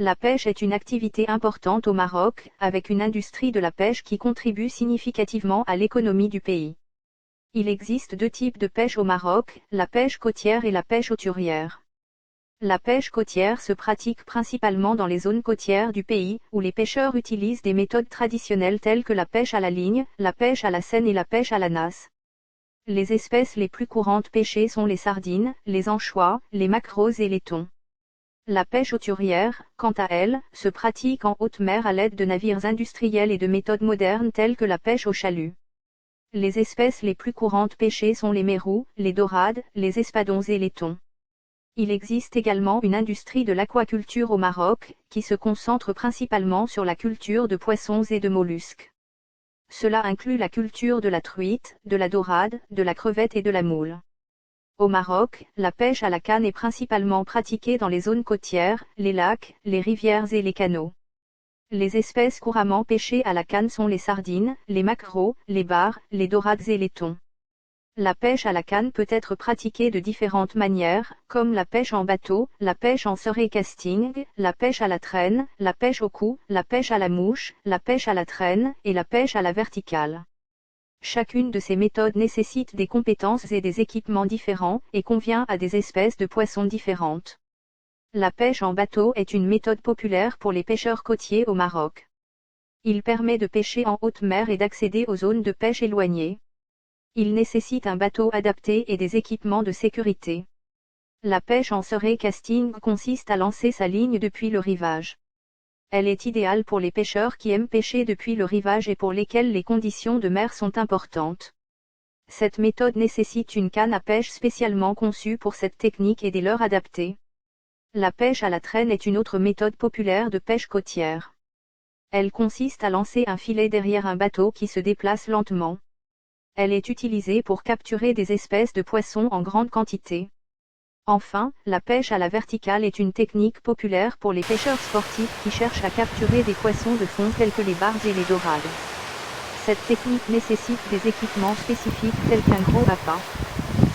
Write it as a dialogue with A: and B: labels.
A: La pêche est une activité importante au Maroc, avec une industrie de la pêche qui contribue significativement à l'économie du pays. Il existe deux types de pêche au Maroc, la pêche côtière et la pêche hauturière. La pêche côtière se pratique principalement dans les zones côtières du pays, où les pêcheurs utilisent des méthodes traditionnelles telles que la pêche à la ligne, la pêche à la senne et la pêche à la nasse. Les espèces les plus courantes pêchées sont les sardines, les anchois, les maquereaux et les thons. La pêche hauturière, quant à elle, se pratique en haute mer à l'aide de navires industriels et de méthodes modernes telles que la pêche au chalut. Les espèces les plus courantes pêchées sont les mérous, les dorades, les espadons et les thons. Il existe également une industrie de l'aquaculture au Maroc, qui se concentre principalement sur la culture de poissons et de mollusques. Cela inclut la culture de la truite, de la dorade, de la crevette et de la moule. Au Maroc, la pêche à la canne est principalement pratiquée dans les zones côtières, les lacs, les rivières et les canaux. Les espèces couramment pêchées à la canne sont les sardines, les maquereaux, les bars, les dorades et les thons. La pêche à la canne peut être pratiquée de différentes manières, comme la pêche en bateau, la pêche en suré casting, la pêche à la traîne, la pêche au cou, la pêche à la mouche, la pêche à la traîne et la pêche à la verticale. Chacune de ces méthodes nécessite des compétences et des équipements différents, et convient à des espèces de poissons différentes. La pêche en bateau est une méthode populaire pour les pêcheurs côtiers au Maroc. Il permet de pêcher en haute mer et d'accéder aux zones de pêche éloignées. Il nécessite un bateau adapté et des équipements de sécurité. La pêche en suré casting consiste à lancer sa ligne depuis le rivage. Elle est idéale pour les pêcheurs qui aiment pêcher depuis le rivage et pour lesquels les conditions de mer sont importantes. Cette méthode nécessite une canne à pêche spécialement conçue pour cette technique et des leurres adaptés. La pêche à la traîne est une autre méthode populaire de pêche côtière. Elle consiste à lancer un filet derrière un bateau qui se déplace lentement. Elle est utilisée pour capturer des espèces de poissons en grande quantité. Enfin, la pêche à la verticale est une technique populaire pour les pêcheurs sportifs qui cherchent à capturer des poissons de fond tels que les bars et les dorades. Cette technique nécessite des équipements spécifiques tels qu'un gros appât.